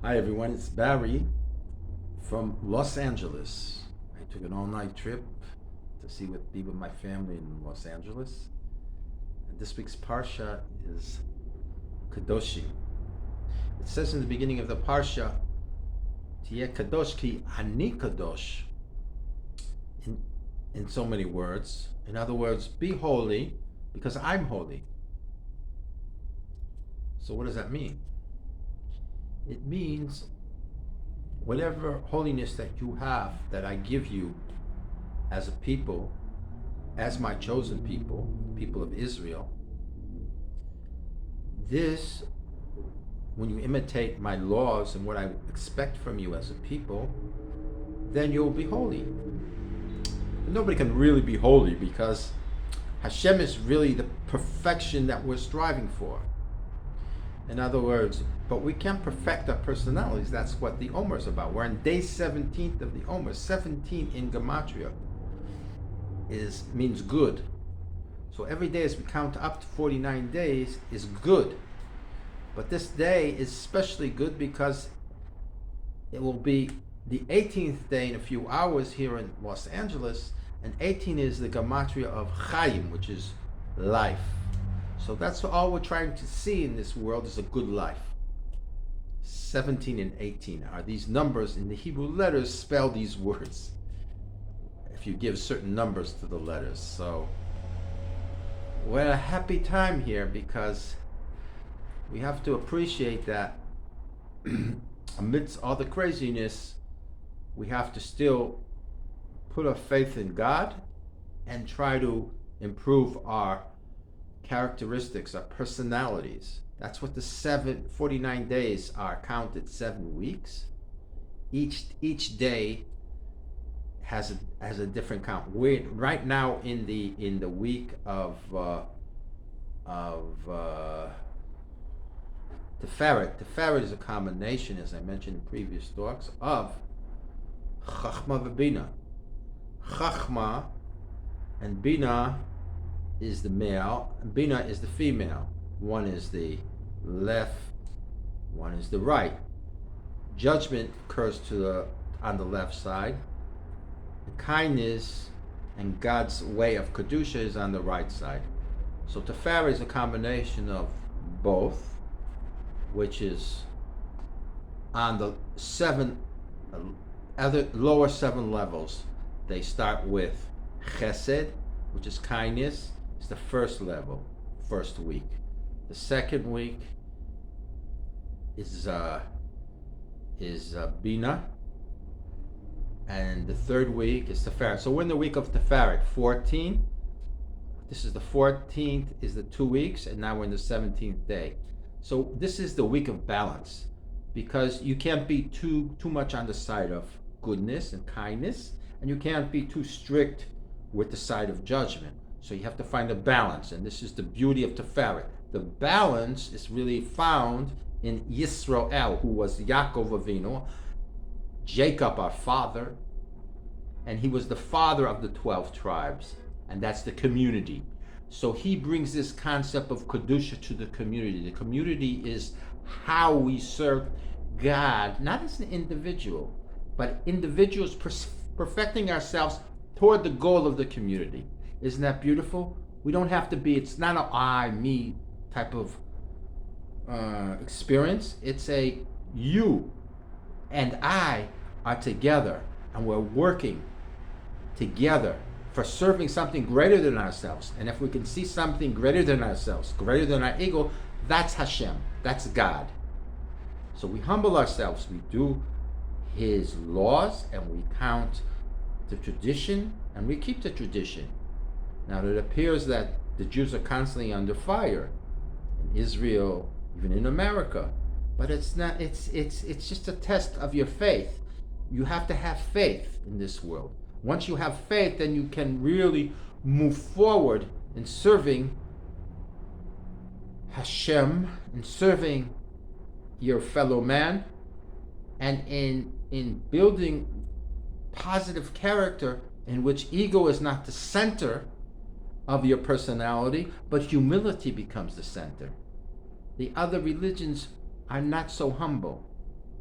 Hi everyone, it's Barry from Los Angeles. I took an all-night trip to be with my family in Los Angeles. And this week's Parsha is Kedushim. It says in the beginning of the Parsha, Tiyeh Kadosh ki ani kadosh, in, in so many words. In other words, be holy because I'm holy. So what does that mean? It means whatever holiness that you have, that I give you as a people, as my chosen people, people of Israel, this, when you imitate my laws and what I expect from you as a people, then you'll be holy. But nobody can really be holy because Hashem is really the perfection that we're striving for. In other words, but we can't perfect our personalities. That's what the Omer is about. We're on day 17th of the Omer. 17 in Gematria means good. So every day as we count up to 49 days is good. But this day is especially good because it will be the 18th day in a few hours here in Los Angeles, and 18 is the Gematria of Chaim, which is life. So that's all we're trying to see in this world is a good life. 17 and 18 are these numbers in the Hebrew letters spell these words if you give certain numbers to the letters. So we're at a happy time here because we have to appreciate that amidst all the craziness, we have to still put our faith in God and try to improve our characteristics, our personalities. That's what the 49 days are counted 7 weeks. Each day has a different count. We're right now in the week of Teferet. Teferet is a combination, as I mentioned in previous talks, of Chachma and Bina. Chachma and Bina is the male, and Bina is the female. One is the left, one is the right. Judgment occurs on the left side. The kindness and God's way of Kedusha is on the right side. So Teferet is a combination of both, which is on the lower 7 levels. They start with Chesed, which is kindness. It's the first level, first week. The second week is Bina, and the third week is Teferet. So we're in the week of Teferet, 14. This is the 14th, is the 2 weeks, and now we're in the 17th day. So this is the week of balance, because you can't be too much on the side of goodness and kindness, and you can't be too strict with the side of judgment. So you have to find a balance, and this is the beauty of Teferet. The balance is really found in Yisrael, who was Yaakov Avinu, Jacob our father, and he was the father of the 12 tribes, and that's the community. So he brings this concept of Kedusha to the community. The community is how we serve God, not as an individual, but individuals perfecting ourselves toward the goal of the community. Isn't that beautiful? We don't have to be, it's not an I, me type of experience. It's a you and I are together, and we're working together for serving something greater than ourselves. And if we can see something greater than ourselves, greater than our ego, that's Hashem, that's God. So we humble ourselves, we do His laws, and we count the tradition, and we keep the tradition. Now it appears that the Jews are constantly under fire in Israel, even in America, but it's not. It's just a test of your faith. You have to have faith in this world. Once you have faith, then you can really move forward in serving Hashem, in serving your fellow man, and in building positive character in which ego is not the center of your personality, but humility becomes the center. The other religions are not so humble.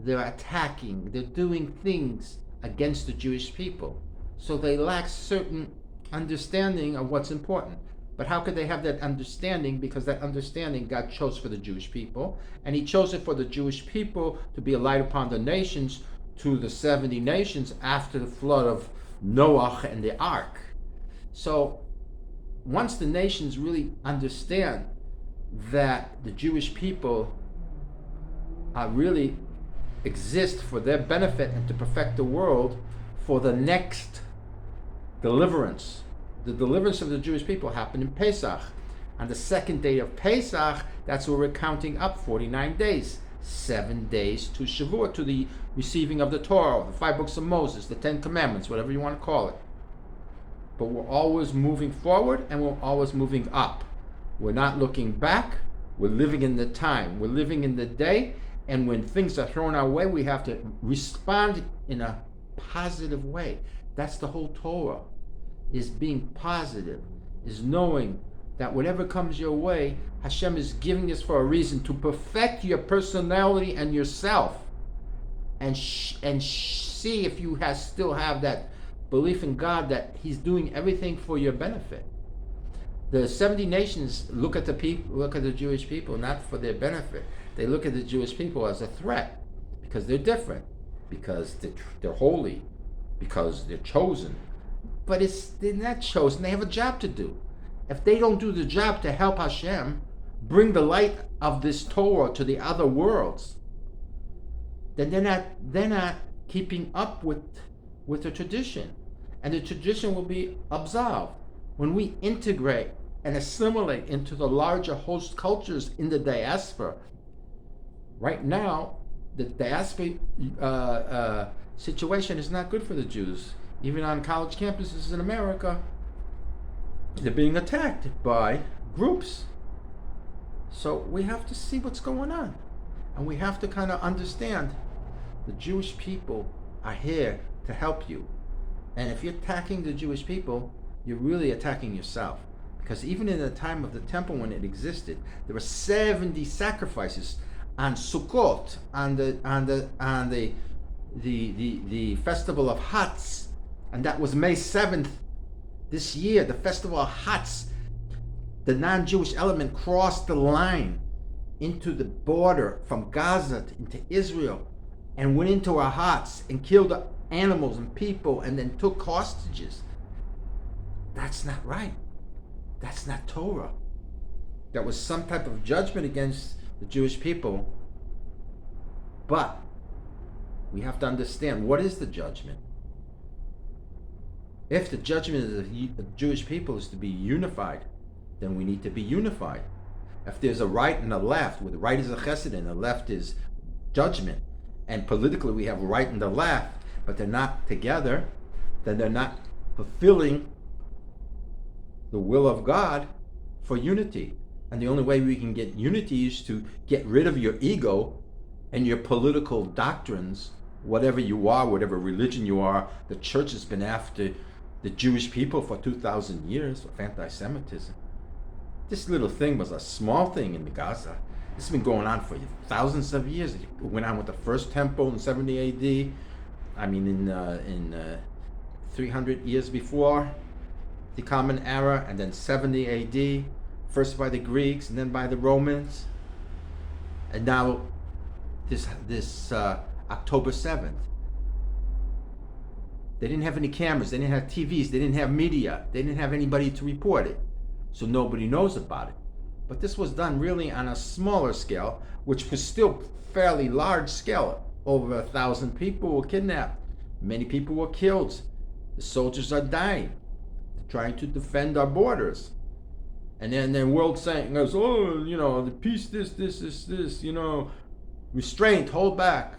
they're attacking, they're doing things against the Jewish people. So they lack certain understanding of what's important. But how could they have that understanding? Because that understanding God chose for the Jewish people, and He chose it for the Jewish people to be a light upon the nations, to the 70 nations after the flood of Noah and the ark. So once the nations really understand that the Jewish people are really exist for their benefit and to perfect the world for the next deliverance. The deliverance of the Jewish people happened in Pesach. On the second day of Pesach, that's where we're counting up 49 days. 7 days to Shavuot, to the receiving of the Torah, the 5 books of Moses, the 10 commandments, whatever you want to call it. But we're always moving forward and we're always moving up. We're not looking back. We're living in the time. We're living in the day. And when things are thrown our way, we have to respond in a positive way. That's the whole Torah, is being positive, is knowing that whatever comes your way, Hashem is giving us for a reason to perfect your personality and yourself, and see if you still have that belief in God that He's doing everything for your benefit. The 70 nations look at the Jewish people not for their benefit. They look at the Jewish people as a threat because they're different, because they're holy, because they're chosen. But they're not chosen. They have a job to do. If they don't do the job to help Hashem bring the light of this Torah to the other worlds, then they're not keeping up with the tradition, and the tradition will be absolved. When we integrate and assimilate into the larger host cultures in the diaspora, right now the diaspora situation is not good for the Jews. Even on college campuses in America, they're being attacked by groups. So we have to see what's going on. And we have to kind of understand the Jewish people are here to help you. And if you're attacking the Jewish people, you're really attacking yourself. Because even in the time of the temple when it existed, there were 70 sacrifices on Sukkot, on the festival of Huts. And that was May 7th this year, the festival of Huts. The non-Jewish element crossed the line into the border from Gaza into Israel and went into our huts and killed animals and people and then took hostages. That's not right. That's not Torah. That was some type of judgment against the Jewish people. But we have to understand, what is the judgment? If the judgment of the Jewish people is to be unified, then we need to be unified. If there's a right and a left, where the right is a chesed and the left is judgment, and politically we have a right and the left, but they're not together, then they're not fulfilling the will of God for unity. And the only way we can get unity is to get rid of your ego and your political doctrines, whatever you are, whatever religion you are. The church has been after the Jewish people for 2,000 years of anti-Semitism. This little thing was a small thing in Gaza. This has been going on for thousands of years. It went on with the first temple in 70 AD. I mean, in 300 years before the Common Era, and then 70 AD, first by the Greeks and then by the Romans. And now this October 7th. They didn't have any cameras, they didn't have TVs, they didn't have media, they didn't have anybody to report it. So nobody knows about it. But this was done really on a smaller scale, which was still fairly large scale. Over 1,000 people were kidnapped. Many people were killed. The soldiers are dying. They're trying to defend our borders. And then the world saying, oh, the peace, this, restraint, hold back.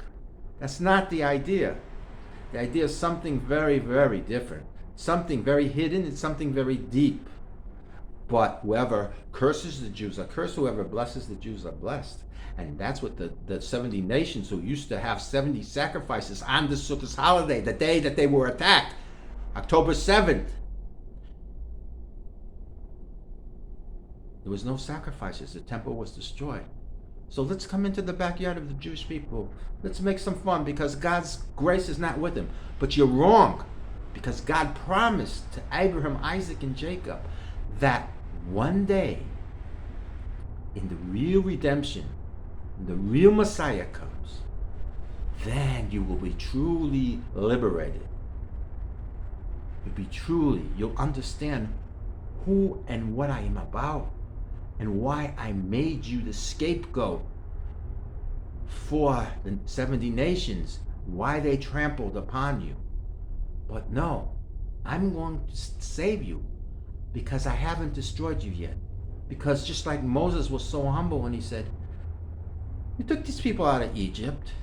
That's not the idea. The idea is something very, very different. Something very hidden and something very deep. But whoever curses the Jews are cursed. Whoever blesses the Jews are blessed. And that's what the 70 nations who used to have 70 sacrifices on the Sukkot holiday, the day that they were attacked, October 7th. There was no sacrifices. The temple was destroyed. So let's come into the backyard of the Jewish people. Let's make some fun because God's grace is not with him. But you're wrong, because God promised to Abraham, Isaac, and Jacob that one day, in the real redemption, the real Messiah comes, then you will be truly liberated. You'll understand who and what I am about, and why I made you the scapegoat for the 70 nations, why they trampled upon you. But no, I'm going to save you because I haven't destroyed you yet. Because just like Moses was so humble when he said, you took these people out of Egypt.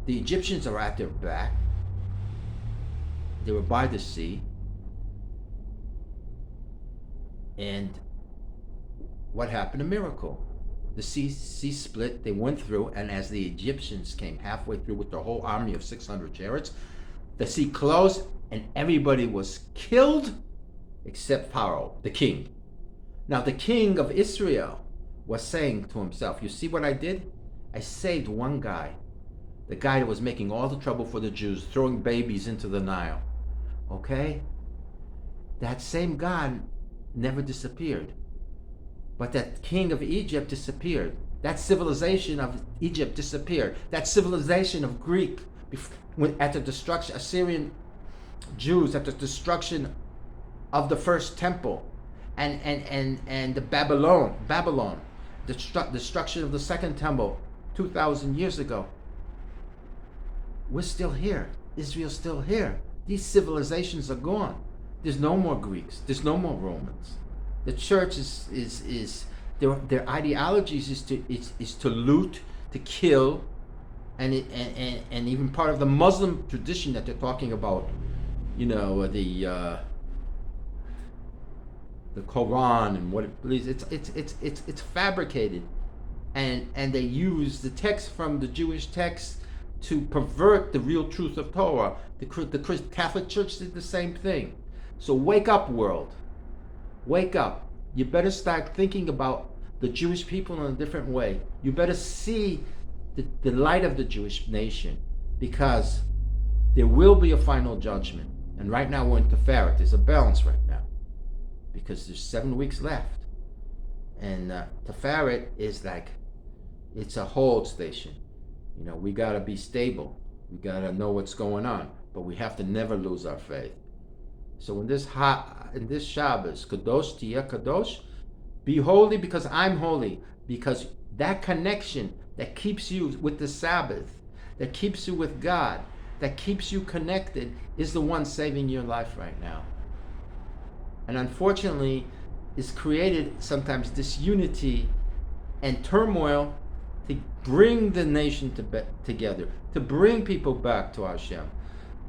The Egyptians are at their back. They were by the sea. And what happened? A miracle. The sea split, they went through, and as the Egyptians came halfway through with their whole army of 600 chariots, the sea closed and everybody was killed except Pharaoh, the king. Now the king of Israel was saying to himself, you see what I did? I saved one guy. The guy that was making all the trouble for the Jews, throwing babies into the Nile. Okay? That same God never disappeared. But that king of Egypt disappeared. That civilization of Egypt disappeared. That civilization of Greek, at the destruction, Assyrian Jews, at the destruction of the first temple, and the Babylon, the destruction of the second temple 2,000 years ago. We're still here. Israel's still here. These civilizations are gone. There's no more Greeks. There's no more Romans. The church is their ideologies is to loot, to kill, and even part of the Muslim tradition that they're talking about, the Quran and what it believes. It's fabricated, and they use the text from the Jewish text to pervert the real truth of Torah. The Catholic Church did the same thing. So wake up, world. Wake up. You better start thinking about the Jewish people in a different way. You better see the light of the Jewish nation, because there will be a final judgment. And right now we're in Tiferet. There's a balance right now because there's 7 weeks left. And Tiferet is like, it's a hold station. We got to be stable. We got to know what's going on. But we have to never lose our faith. So in this Shabbos, Kadosh Tiyeh Kadosh, be holy because I'm holy. Because that connection that keeps you with the Sabbath, that keeps you with God, that keeps you connected, is the one saving your life right now. And unfortunately, it's created sometimes disunity and turmoil to bring the nation together, to bring people back to Hashem,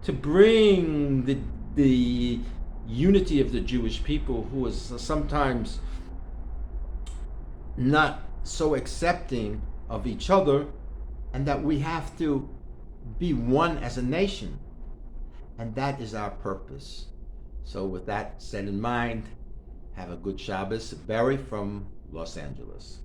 to bring the unity of the Jewish people, who is sometimes not so accepting of each other, and that we have to be one as a nation. And that is our purpose. So with that said in mind, have a good Shabbos. Barry from Los Angeles.